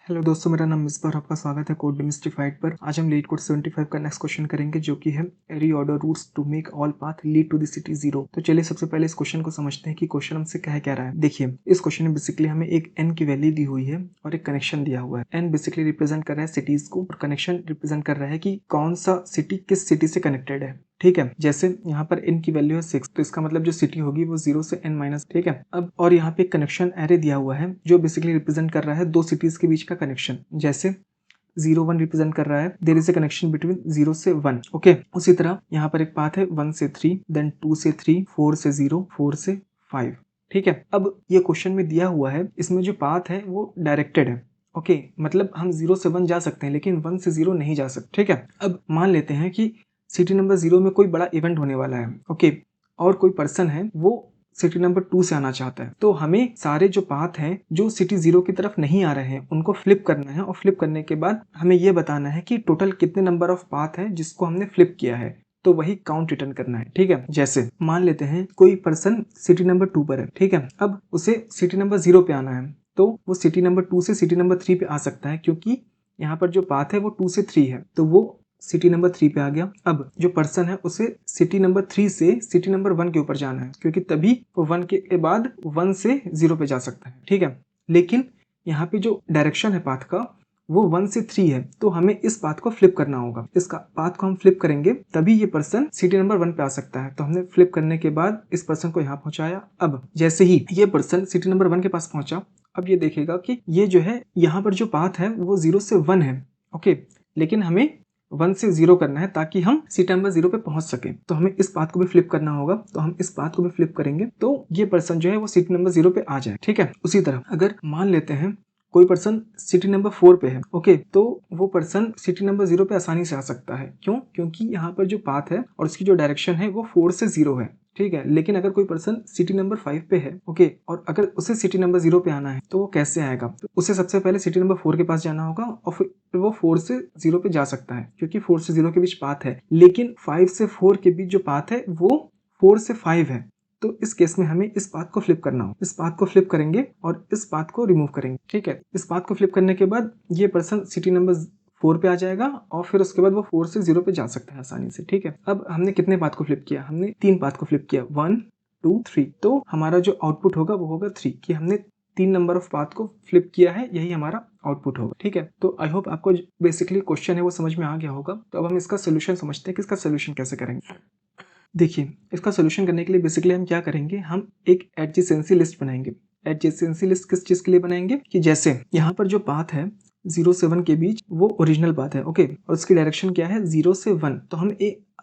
Hello दोस्तों, मेरा नाम मिसबा और आपका स्वागत है कोड डिमिस्टिफाइड पर। आज हम लीड कोड 75 का नेक्स्ट क्वेश्चन करेंगे जो कि है reorder routes to make all path lead to the city zero. तो चलिए सबसे पहले इस क्वेश्चन को समझते हैं कि क्वेश्चन हमसे कह रहा है। देखिए, इस क्वेश्चन में बेसिकली हमें एक एन की वैल्यू दी हुई है और एक कनेक्शन दिया हुआ है। एन बेसिकली रिप्रेजेंट कर रहा है सिटीज को और कनेक्शन रिप्रेजेंट कर रहा है कि कौन सा सिटी किस सिटी से कनेक्टेड है। ठीक है, जैसे यहाँ पर n की वैल्यू है 6, तो इसका मतलब जो सिटी होगी वो 0 से n माइनस। ठीक है, अब और यहाँ पे एक कनेक्शन एरे दिया हुआ है जो बेसिकली रिप्रेजेंट कर रहा है दो सिटीज के बीच का कनेक्शन। जैसे 0 1 रिप्रेजेंट कर रहा है there is a connection between 0 से 1। ओके, उसी तरह यहाँ पर एक पाथ है 1 से 3, देन 2 से 3, 4 से 0, 4 से 5। ठीक है, अब ये क्वेश्चन में दिया हुआ है, इसमें जो पाथ है वो डायरेक्टेड है। ओके, मतलब हम 0 से 1 जा सकते हैं लेकिन 1 से 0 नहीं जा सकते। ठीक है, अब मान लेते हैं कि सिटी नंबर 0 में कोई बड़ा इवेंट होने वाला है। ओके, और कोई पर्सन है वो सिटी नंबर 2 से आना चाहता है, तो हमें सारे जो पाथ हैं जो सिटी 0 की तरफ नहीं आ रहे हैं उनको फ्लिप करना है और फ्लिप करने के बाद हमें ये बताना है कि टोटल कितने नंबर ऑफ पाथ है जिसको हमने फ्लिप किया है, तो वही काउंट रिटर्न करना है। ठीक है, जैसे मान लेते हैं कोई पर्सन सिटी नंबर 2 पर है। ठीक है, अब उसे सिटी नंबर 0 पे आना है, तो वो सिटी नंबर 2 से सिटी नंबर 3 पे आ सकता है क्योंकि यहाँ पर जो पाथ है वो 2 से 3 है, तो वो सिटी नंबर 3 पे आ गया। अब जो पर्सन है उसे सिटी नंबर 3 से सिटी नंबर 1 के ऊपर जाना है क्योंकि तभी वो 1 के बाद 1 से 0 पे जा सकता है। ठीक है, लेकिन यहाँ पे जो डायरेक्शन है पाथ का वो 1 से 3 है, तो हमें इस पाथ को फ्लिप करना होगा। इसका पाथ को हम फ्लिप करेंगे तभी ये पर्सन सिटी नंबर 1 पे आ सकता है। तो हमने फ्लिप करने के बाद इस पर्सन को यहाँ पहुंचाया। अब जैसे ही ये पर्सन सिटी नंबर 1 के पास पहुंचा, अब ये देखेगा कि ये जो है यहाँ पर जो पाथ है वो 0 से 1 है। ओके, लेकिन हमें 1 से 0 करना है ताकि हम सिटी नंबर 0 पे पहुंच सके, तो हमें इस पाथ को भी फ्लिप करना होगा। तो हम इस पाथ को भी फ्लिप करेंगे तो ये पर्सन जो है वो सिटी नंबर 0 पे आ जाए। ठीक है, उसी तरह अगर मान लेते हैं कोई पर्सन सिटी नंबर 4 पे है। ओके, तो वो पर्सन सिटी नंबर 0 पे आसानी से आ सकता है। क्यों? क्योंकि यहाँ पर जो पाथ है और उसकी जो डायरेक्शन है वो 4 से 0 है। ठीक है, लेकिन अगर कोई पर्सन सिटी नंबर 5 पे है, ओके, और अगर उसे सिटी नंबर 0 पे आना है तो वो कैसे आएगा? तो उसे सबसे पहले सिटी नंबर 4 के पास जाना होगा और फिर वो 4 से 0 पे जा सकता है क्योंकि 4 से 0 के बीच पाथ है। लेकिन 5 से 4 के बीच जो पाथ है वो 4 से 5 है, तो इस केस में हमें इस पाथ को फ्लिप करना हो। इस पाथ को फ्लिप करेंगे और इस पाथ को रिमूव करेंगे। ठीक है, इस पाथ को फ्लिप करने के बाद ये पर्सन सिटी नंबर 4 पे आ जाएगा और फिर उसके बाद वो 4 से 0 पे जा सकता है आसानी से। ठीक है, अब हमने कितने पाथ को फ्लिप किया? हमने 3 पाथ को फ्लिप किया, 1 2 3। तो हमारा जो आउटपुट होगा वो होगा 3, कि हमने 3 नंबर ऑफ पाथ को फ्लिप किया है, यही हमारा आउटपुट होगा। ठीक है, तो आई होप आपको बेसिकली क्वेश्चन है वो समझ में आ गया होगा। तो अब हम इसका सोल्यूशन समझते हैं कि इसका सोल्यूशन कैसे करेंगे। देखिए, इसका सोल्यूशन करने के लिए बेसिकली हम क्या करेंगे, हम एक एडजेसेंसी लिस्ट बनाएंगे। एडजेसेंसी लिस्ट किस चीज के लिए बनाएंगे कि जैसे यहाँ पर जो पाथ है 0 से 1 के बीच वो ओरिजिनल पाथ है। ओके, और उसकी डायरेक्शन क्या है 0 से 1, तो हम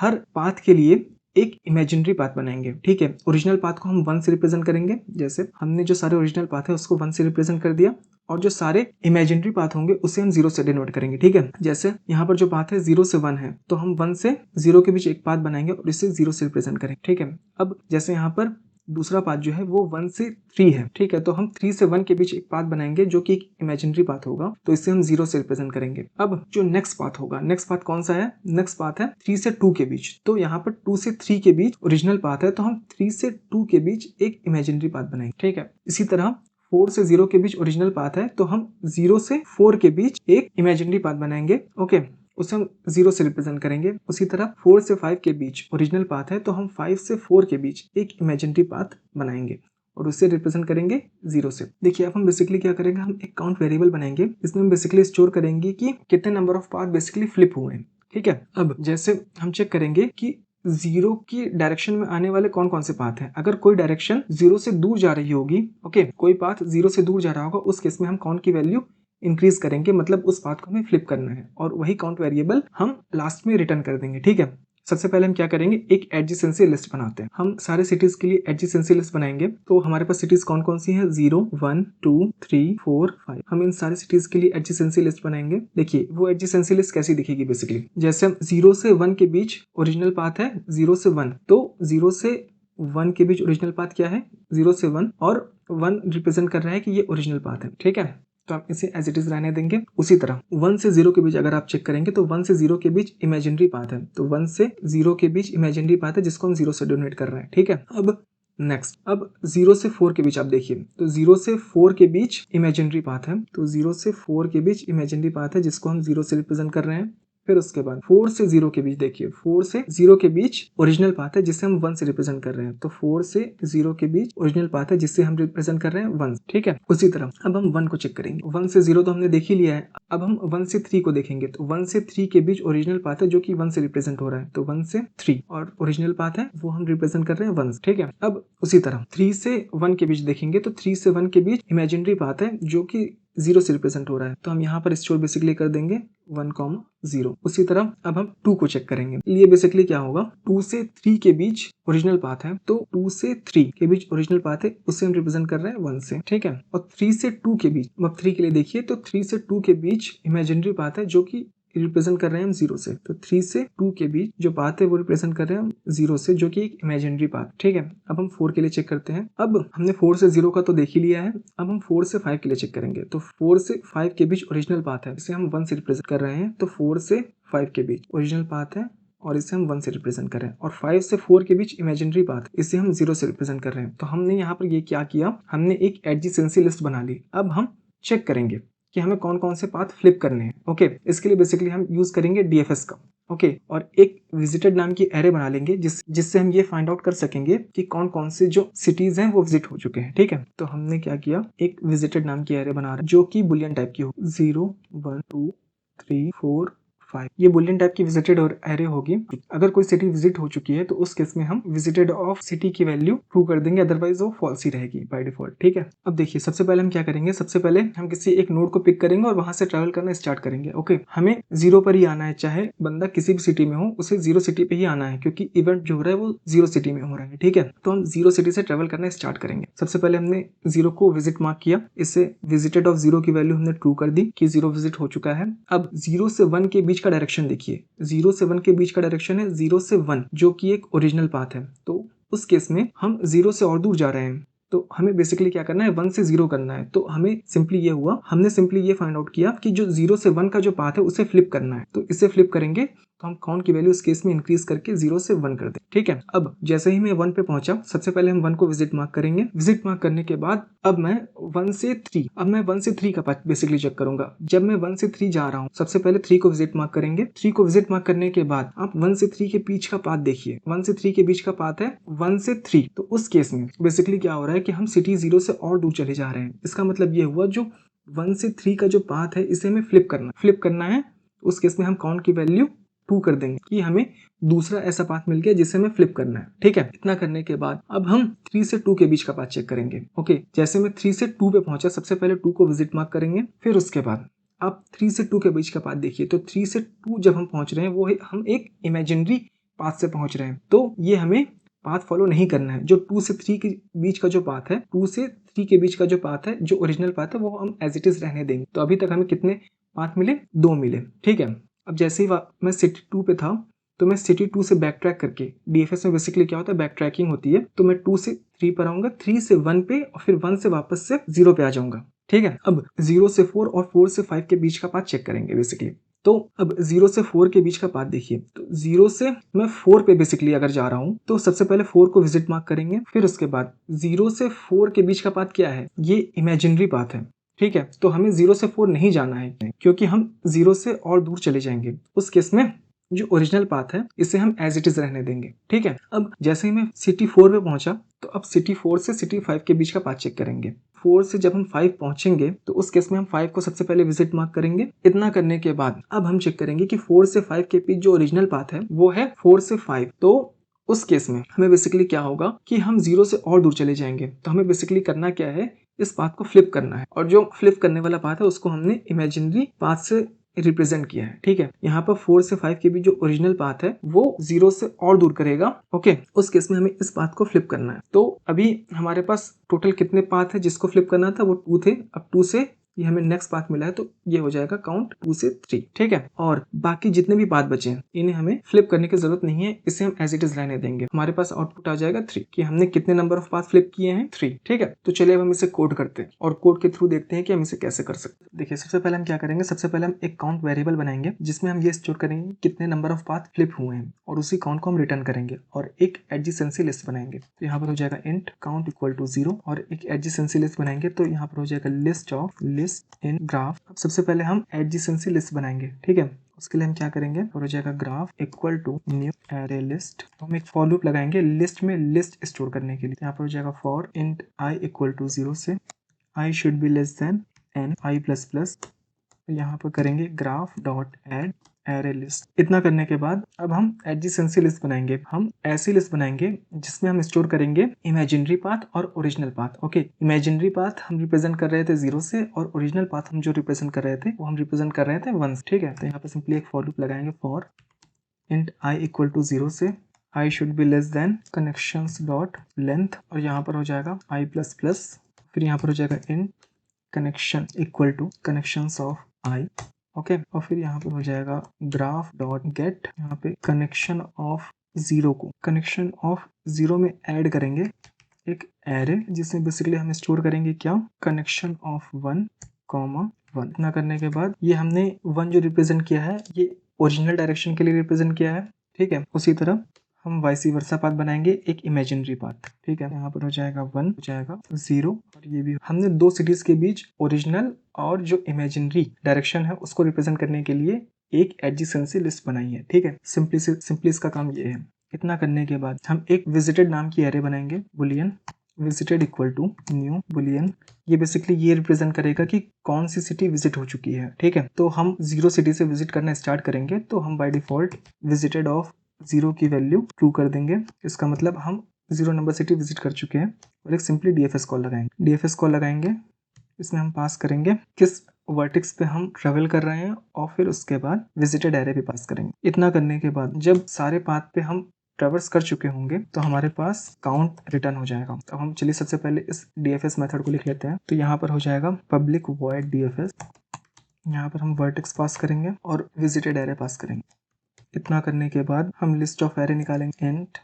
हर पाथ के लिए एक इमेजिनरी पाथ बनाएंगे। ठीक है, ओरिजिनल पाथ को हम 1 से रिप्रेजेंट करेंगे। जैसे हमने जो सारे ओरिजिनल पाथ है उसको 1 से रिप्रेजेंट कर दिया और जो सारे इमेजिनरी पाथ होंगे उसे हम 0 से डिनोट करेंगे। ठीक है, जैसे यहाँ पर जो पाथ है 0 से 1 है, तो हम 1 से 0 के बीच एक पाथ बनाएंगे और इसे 0 से रिप्रेजेंट करेंगे। ठीक है, अब जैसे यहाँ पर दूसरा पाथ जो है वो 1 से 3 है। ठीक है, तो हम 3 से 1 के बीच एक पाथ बनाएंगे जो कि एक इमेजिनरी पाथ होगा, तो इसे हम 0 से रिप्रेजेंट करेंगे। अब जो नेक्स्ट पाथ होगा, नेक्स्ट पाथ कौन सा है? नेक्स्ट पाथ है 3 से 2 के बीच, तो यहाँ पर 2 से 3 के बीच ओरिजिनल पाथ है, तो हम 3 से 2 के बीच एक इमेजिनरी पाथ बनाएंगे। ठीक है, इसी तरह 4 से 0 के बीच ओरिजिनल पाथ है, तो हम 0 से 4 के बीच एक इमेजिनरी पाथ बनाएंगे। ओके, उसे हम 0 से रिप्रेजेंट करेंगे। उसी तरह 4 से 5 के बीच ओरिजिनल पाथ है, तो हम 5 से 4 के बीच एक इमेजिनरी पाथ बनाएंगे और उसे रिप्रेजेंट करेंगे 0 से। देखिए, अब हम बेसिकली क्या करेंगे, हम एक काउंट वेरिएबल बनाएंगे। इसमें हम बेसिकली स्टोर करेंगे कि कितने number of path basically flip हुए हैं। ठीक है, अब जैसे हम चेक करेंगे कि 0 की डायरेक्शन में आने वाले कौन कौन से पाथ हैं। अगर कोई डायरेक्शन 0 से दूर जा रही होगी, ओके, कोई पाथ 0 से दूर जा रहा होगा, उस केस में हम काउंट की वैल्यू इंक्रीज करेंगे, मतलब उस पाथ को हमें फ्लिप करना है और वही काउंट वेरिएबल हम लास्ट में रिटर्न कर देंगे। ठीक है, सबसे पहले हम क्या करेंगे, एक एडजेसेंसी लिस्ट बनाते हैं। हम सारे सिटीज के लिए एडजेसेंसी लिस्ट बनाएंगे। तो हमारे पास सिटीज कौन कौन सी हैं? 0 1 2 3 4 5। हम इन सारे सिटीज के लिए एडजेसेंसी लिस्ट बनाएंगे। देखिए, वो एडजेसेंसी लिस्ट कैसी दिखेगी बेसिकली, जैसे 0 से 1 के बीच ओरिजिनल पाथ है 0 से 1, तो 0 से 1 के बीच ओरिजिनल पाथ क्या है? 0 से 1, और 1 रिप्रेजेंट कर रहा है कि ये ओरिजिनल पाथ है। ठीक है, तो आप इसे एज इट इज रहने देंगे। उसी तरह 1 से 0 के बीच अगर आप चेक करेंगे तो 1 से 0 के बीच इमेजिनरी पाथ है, तो 1 से 0 के बीच इमेजिनरी पाथ है जिसको हम 0 से डोनेट कर रहे हैं। ठीक है, अब नेक्स्ट अब 0 से 4 के बीच आप देखिए, तो 0 से 4 के बीच इमेजिनरी पाथ है, तो 0 से 4 के बीच इमेजिनरी पाथ है जिसको हम 0 से रिप्रेजेंट कर रहे हैं। फिर उसके बाद 4 से 0 के बीच देखिए, 4 से 0 के बीच ओरिजिनल पाथ है जिससे हम 1 से रिप्रेजेंट कर रहे हैं, तो 4 से 0 के बीच ओरिजिनल पाथ है जिससे हम रिप्रेजेंट कर रहे हैं 1, ठीक है। उसी तरह अब हम 1 को चेक करेंगे, 1 से 0 तो हमने देख ही लिया है, अब हम 1 से 3 को देखेंगे, तो 1 से 3 के बीच ओरिजिनल पाथ है जो कि 1 से रिप्रेजेंट हो रहा है, तो 1 से 3 और ओरिजिनल पाथ है वो हम रिप्रेजेंट कर रहे हैं 1, ठीक है। अब उसी तरह 3 से 1 के बीच देखेंगे, तो 3 से 1 के बीच इमेजिनरी पाथ है जो कि 0 से रिप्रेजेंट हो रहा है, तो हम यहाँ पर स्टोर बेसिकली कर देंगे 1, 0। उसी तरह अब हम 2 को चेक करेंगे, ये बेसिकली क्या होगा, 2 से 3 के बीच ओरिजिनल पाथ है, तो 2 से 3 के बीच ओरिजिनल पाथ है उसे हम रिप्रेजेंट कर रहे हैं 1 से, ठीक है। और 3 से 2 के बीच, अब 3 के लिए देखिए, तो 3 से 2 के बीच इमेजिनरी पाथ है जो कि रिप्रेजेंट कर रहे हैं हम 0 से, तो 3 से 2 के बीच जो पाथ है वो रिप्रेजेंट कर रहे हैं हम 0 से जो कि एक इमेजिनरी पाथ, ठीक है। अब हम 4 के लिए चेक करते हैं, अब हमने 4 से 0 का तो देख ही लिया है, अब हम 4 से 5 के लिए चेक करेंगे, तो 4 से 5 के बीच ओरिजिनल पाथ है इसे हम 1 से रिप्रेजेंट कर रहे हैं, तो 4 से 5 के बीच ओरिजिनल पाथ है और इसे हम 1 से रिप्रेजेंट कर रहे हैं, और 5 से 4 के बीच इमेजिनरी पाथ इसे हम 0 से रिप्रेजेंट कर रहे हैं। तो हमने यहाँ पर ये क्या किया, हमने एक एडजेसेंसी लिस्ट बना ली। अब हम चेक करेंगे कि हमें कौन कौन से पाथ फ्लिप करने हैं, ओके। इसके लिए बेसिकली हम यूज करेंगे डीएफएस का, ओके, और एक विजिटेड नाम की एरे बना लेंगे जिससे हम ये फाइंड आउट कर सकेंगे कि कौन कौन से जो सिटीज हैं वो विजिट हो चुके हैं, ठीक है। तो हमने क्या किया, एक विजिटेड नाम की एरे बना रहे हैं जो कि बुलियन टाइप की हो, 0, 1, 2, 3, 4, 5, ये बुलियन टाइप की विजिटेड और एरे होगी। अगर कोई सिटी विजिट हो चुकी है तो उस केस में हम विजिटेड ऑफ सिटी की वैल्यू ट्रू कर देंगे, अदरवाइज वो फॉल्स ही रहेगी बाय डिफॉल्ट, ठीक है। अब देखिए, सबसे पहले हम क्या करेंगे, सबसे पहले हम किसी एक नोड को पिक करेंगे और वहां से ट्रैवल करना स्टार्ट करेंगे, ओके। हमें 0 पर ही आना है, चाहे बंदा किसी भी सिटी में हो उसे 0 सिटी पे ही आना है, क्योंकि इवेंट जो हो रहा है वो 0 सिटी में हो रहा है, ठीक है। तो हम 0 सिटी से ट्रैवल करना स्टार्ट करेंगे। सबसे पहले हमने 0 को विजिट मार्क किया, इससे विजिटेड ऑफ 0 की वैल्यू हमने ट्रू कर दी कि 0 विजिट हो चुका है। अब 0 से 1 के बीच का डायरेक्शन देखिए, 0 से 1 के बीच का डायरेक्शन है 0 से 1 जो कि एक ओरिजिनल पाथ है, तो उस केस में हम 0 से और दूर जा रहे हैं, तो हमें बेसिकली क्या करना है, 1 से 0 करना है। तो हमें सिंपली ये हुआ, हमने सिंपली ये फाइंड आउट किया कि जो 0 से 1 का जो पाथ है उसे फ्लिप करना है, तो इसे फ्लिप करेंगे तो हम काउंट की वैल्यू इस केस में इंक्रीज करके 0 से 1 कर दें, ठीक है। अब जैसे ही मैं 1 पे पहुंचा, सबसे पहले हम 1 को विजिट मार्क करेंगे। विजिट मार्क करने के बाद अब मैं 1 से 3, अब मैं 1 से 3 का पाथ बेसिकली चेक करूंगा। जब मैं 1 से 3 जा रहा हूँ, सबसे पहले 3 को विजिट मार्क करेंगे। 3 को विजिट मार्क करने के बाद आप 1 से 3 के बीच का पाथ देखिए, 1 से 3 के बीच का पाथ है 1 से 3, तो उस केस में बेसिकली क्या हो रहा है कि हम सिटी 0 से और दूर चले जा रहे हैं। इसका मतलब ये हुआ, जो 1 से 3 का जो पाथ है इसे हमें फ्लिप करना है। उस केस में हम काउंट की वैल्यू 2 कर देंगे कि हमें दूसरा ऐसा पाथ मिल गया जिसे हमें फ्लिप करना है, ठीक है। इतना करने के बाद अब हम 3 से 2 के बीच का पाथ चेक करेंगे, ओके। जैसे मैं 3 से 2 पे पहुंचा, सबसे पहले 2 को विजिट मार्क करेंगे। फिर उसके बाद आप 3 से 2 के बीच का पाथ देखिए, तो 3 से 2 जब हम पहुंच रहे हैं वो हम एक इमेजिनरी पाथ से पहुंच रहे हैं, तो ये हमें पाथ फॉलो नहीं करना है। जो 2 से 3 के बीच का जो पाथ है, 2 से 3 के बीच का जो पाथ है, जो ओरिजिनल पाथ है, वो हम एज इट इज रहने देंगे। तो अभी तक हमें कितने पाथ मिले, 2 मिले, ठीक है। अब जैसे ही मैं सिटी 2 पे था, तो मैं सिटी 2 से बैक ट्रैक करके, डीएफएस में बेसिकली क्या होता है, बैक ट्रैकिंग होती है, तो मैं 2 से 3 पर आऊंगा, 3 से 1 पे और फिर 1 से वापस से 0 पे आ जाऊंगा, ठीक है। अब 0 से 4 और 4 से 5 के बीच का पाथ चेक करेंगे बेसिकली। तो अब 0 से 4 के बीच का पाथ देखिए, तो 0 से मैं 4 पे बेसिकली अगर जा रहा हूं, तो सबसे पहले 4 को विजिट मार्क करेंगे। फिर उसके बाद 0 से 4 के बीच का पाथ क्या है, ये इमेजिनरी पाथ है, ठीक है। तो हमें 0 से 4 नहीं जाना है, क्योंकि हम 0 से और दूर चले जाएंगे। उस केस में जो ओरिजिनल पाथ है इसे हम एज इट इज रहने देंगे, ठीक है। अब जैसे ही मैं सिटी 4 पे पहुंचा, तो अब सिटी 4 से सिटी 5 के बीच का पाथ चेक करेंगे। 4 से जब हम 5 पहुंचेंगे, तो उस केस में हम 5 को सबसे पहले विजिट मार्क करेंगे। इतना करने के बाद अब हम चेक करेंगे कि 4 से 5 के बीच जो ओरिजिनल पाथ है वो है 4 से 5, तो उस केस में हमें बेसिकली क्या होगा कि हम 0 से और दूर चले जाएंगे। तो हमें बेसिकली करना क्या है, इस पाथ को फ्लिप करना है, और जो फ्लिप करने वाला पाथ है उसको हमने इमेजिनरी पाथ से रिप्रेजेंट किया है, ठीक है। यहाँ पर 4 से 5 के बीच जो ओरिजिनल पाथ है वो 0 से और दूर करेगा, ओके। उस केस में हमें इस पाथ को फ्लिप करना है। तो अभी हमारे पास टोटल कितने पाथ है जिसको फ्लिप करना था, वो 2 थे। अब 2 से ये हमें नेक्स्ट पाथ मिला है, तो ये हो जाएगा काउंट 2 से 3, ठीक है। और बाकी जितने भी पाथ बचे हैं इन्हें हमें फ्लिप करने की जरूरत नहीं है, इसे हम एज इट इज रहने देंगे। हमारे पास आउटपुट आ जाएगा 3 कि हमने कितने नंबर ऑफ पाथ फ्लिप किए हैं, 3, ठीक है। तो चलिए अब हम इसे कोड करते हैं और कोड के थ्रू देखते हैं कि हम इसे कैसे कर सकते हैं। देखिए सबसे पहले हम क्या करेंगे, सबसे पहले हम एक काउंट वेरिएबल बनाएंगे जिसमें हम ये स्टोर करेंगे कितने नंबर ऑफ पाथ फ्लिप हुए हैं और उसी काउंट को हम रिटर्न करेंगे और एक एडजेसेंसी लिस्ट बनाएंगे। तो यहाँ पर हो जाएगा इंट काउंट इक्वल टू 0 और एक एडजेसेंसी लिस्ट बनाएंगे, तो यहाँ पर हो जाएगा list of list in graph. अब सबसे पहले हम एडजेसेंसी लिस्ट बनाएंगे, ठीक है। उसके लिए हम क्या करेंगे, और हो जाएगा graph equal to new array list. तो हम एक फॉर लूप लगाएंगे लिस्ट में लिस्ट स्टोर करने के लिए। यहाँ पर हो जाएगा for int i equal to 0 से i should be less than n i plus plus. यहाँ पर करेंगे graph dot add array list. इतना करने के बाद अब हम एडजेसेंसी लिस्ट बनाएंगे। हम ऐसी लिस्ट बनाएंगे जिसमें हम स्टोर करेंगे इमेजिनरी पाथ और original path. Okay, imaginary path हम रिप्रेजेंट कर रहे थे 0 से और ओरिजिनल पाथ हम जो रिप्रेजेंट कर रहे थे वो हम रिप्रेजेंट कर रहे थे 1 से, ठीक है। तो यहाँ पर सिंपली एक फॉर लूप लगाएंगे for int i equal to 0 से i should be less than connections dot length और यहाँ पर हो जाएगा आई प्लस प्लस। फिर यहाँ पर हो जाएगा int connection equal to connections of i, okay. और फिर यहाँ पर हो जाएगा ग्राफ डॉट गेट, यहाँ पे कनेक्शन ऑफ 0 को कनेक्शन ऑफ 0 में ऐड करेंगे एक एरे जिसमें बेसिकली हम स्टोर करेंगे क्या, कनेक्शन ऑफ 1, 1। इतना करने के बाद ये हमने 1 जो रिप्रेजेंट किया है ये ओरिजिनल डायरेक्शन के लिए रिप्रेजेंट किया है, ठीक है। उसी तरह हम वाइस वर्सा पाथ बनाएंगे एक इमेजिनरी पाथ, ठीक है। यहाँ पर हो जाएगा 1, हो जाएगा 0 और ये भी हमने दो सिटीज के बीच ओरिजिनल और जो इमेजिनरी डायरेक्शन है उसको रिप्रेजेंट करने के लिए एक एडजेसेंसी लिस्ट बनाई है, ठीक है। सिंपली इसका काम ये है। इतना करने के बाद हम एक विजिटेड नाम की एरे बनाएंगे boolean visited equal to new boolean. ये बेसिकली ये रिप्रेजेंट करेगा कि कौन सी सिटी विजिट हो चुकी है, ठीक है। तो हम 0 सिटी से विजिट करना स्टार्ट करेंगे तो हम बाय डिफॉल्ट विजिटेड ऑफ 0 की वैल्यू ट्रू कर देंगे। इसका मतलब हम 0 नंबर सिटी विजिट कर चुके हैं और एक सिंपली डीएफएस कॉल लगाएंगे। डीएफएस कॉल लगाएंगे, इसमें हम पास करेंगे किस वर्टेक्स पे हम ट्रेवल कर रहे हैं और फिर उसके बाद विजिटेड एरे भी पास करेंगे। इतना करने के बाद जब सारे पाथ पे हम ट्रेवर्स कर चुके होंगे तो हमारे पास काउंट रिटर्न हो जाएगा। तो हम चलिए सबसे पहले इस डीएफएस मेथड को लिख लेते हैं। तो यहाँ पर हो जाएगा पब्लिक वॉइड डीएफएस, यहाँ पर हम वर्टेक्स पास करेंगे और विजिटेड एरे पास करेंगे। इतना करने के बाद हम लिस्ट ऑफ एरे निकालेंगे int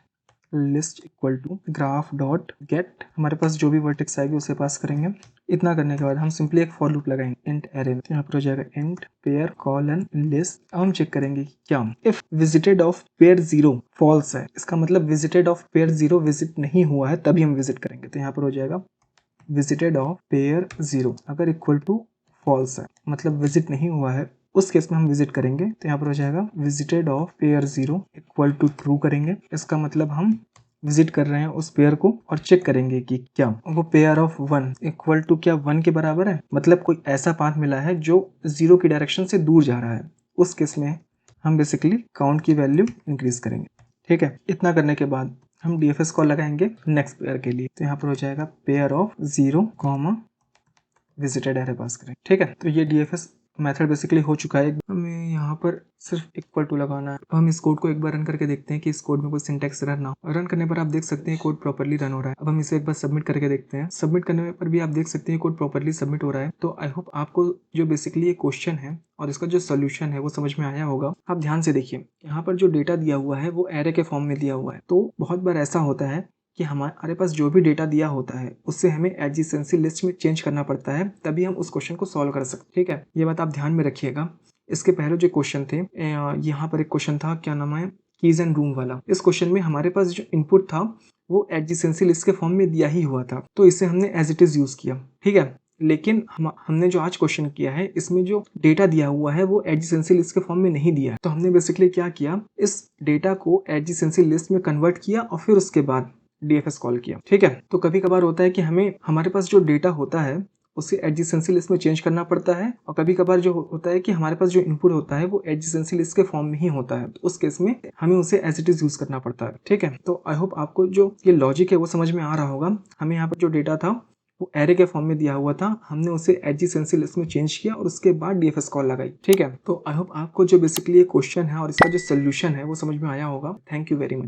list equal to graph dot get, हमारे पास जो भी वर्टेक्स आएगी उसे पास करेंगे। इतना करने के बाद हम सिंपली एक फॉर लूप लगाएंगे इंट एरे में। तो यहाँ पर हो जाएगा इंट पेयर कॉलन लिस्ट। अब हम चेक करेंगे क्या if visited of pair 0 false है, इसका मतलब विजिटेड ऑफ पेयर 0 विजिट नहीं हुआ है तभी हम विजिट करेंगे। तो यहाँ पर हो जाएगा विजिटेड ऑफ पेयर 0 अगर इक्वल टू फॉल्स है मतलब विजिट नहीं हुआ है उस केस में हम विजिट करेंगे। तो यहाँ पर हो जाएगा visited of pair 0 equal to true करेंगे। इसका मतलब हम विजिट कर रहे हैं उस पेयर को और चेक करेंगे कि क्या वो पेयर ऑफ 1 इक्वल टू क्या 1 के बराबर है, मतलब कोई ऐसा पाथ मिला है जो 0 की डायरेक्शन से दूर जा रहा है। उस केस में हम बेसिकली काउंट की वैल्यू इंक्रीज करेंगे, ठीक है। इतना करने के बाद हम डीएफएस कॉल लगाएंगे नेक्स्ट पेयर के लिए। तो यहाँ पर हो जाएगा पेयर ऑफ 0, विजिटेड एरे पास करें, ठीक है। तो ये डीएफएस मेथड बेसिकली हो चुका है। हमें यहाँ पर सिर्फ इक्वल टू लगाना है। हम इस कोड को एक बार रन करके देखते हैं कि इस कोड में कोई सिंटैक्स एरर ना हो। रन करने पर आप देख सकते हैं कोड प्रॉपर्ली रन हो रहा है। अब हम इसे एक बार सबमिट करके देखते हैं। सबमिट करने पर भी आप देख सकते हैं कोड प्रॉपर्ली सबमिट हो रहा है। तो आई होप आपको जो बेसिकली ये क्वेश्चन है और इसका जो सोल्यूशन है वो समझ में आया होगा। आप ध्यान से देखिए, यहाँ पर जो डेटा दिया हुआ है वो एरे के फॉर्म में दिया हुआ है। तो बहुत बार ऐसा होता है कि हमारे पास जो भी डेटा दिया होता है उससे हमें एडजेसेंसी लिस्ट में चेंज करना पड़ता है, तभी हम उस क्वेश्चन को सॉल्व कर सकते हैं, ठीक है। ये बात आप ध्यान में रखिएगा। इसके पहले जो क्वेश्चन थे, यहाँ पर एक क्वेश्चन था, क्या नाम है, कीज एंड रूम वाला। इस क्वेश्चन में हमारे पास जो इनपुट था वो एडजेसेंसी लिस्ट के फॉर्म में दिया ही हुआ था, तो इसे हमने एज इट इज यूज किया, ठीक है। लेकिन हमने जो आज क्वेश्चन किया है इसमें जो डेटा दिया हुआ है वो एडजेसेंसी लिस्ट के फॉर्म में नहीं दिया है। तो हमने बेसिकली क्या किया, इस डेटा को एडजेसेंसी लिस्ट में कन्वर्ट किया और फिर उसके बाद डीएफएस कॉल किया, ठीक है। तो कभी कभार होता है कि हमें हमारे पास जो डेटा होता है उसे एडजेसेंसी लिस्ट में चेंज करना पड़ता है, और कभी कभार जो होता है कि हमारे पास जो इनपुट होता है वो एडजेसेंसी लिस्ट के फॉर्म में ही होता है। तो उस केस में हमें उसे एज इट इज यूज करना पड़ता है, ठीक है। तो आई होप आपको जो ये लॉजिक है वो समझ में आ रहा होगा। हमें यहाँ पर जो डेटा था वो एरे के फॉर्म में दिया हुआ था, हमने उसे एडजेसेंसी लिस्ट में चेंज किया और उसके बाद डीएफएस कॉल लगाई, ठीक है। तो आई होप आपको जो बेसिकली ये क्वेश्चन है और इसका जो सोल्यूशन है वो समझ में आया होगा। Thank you very much.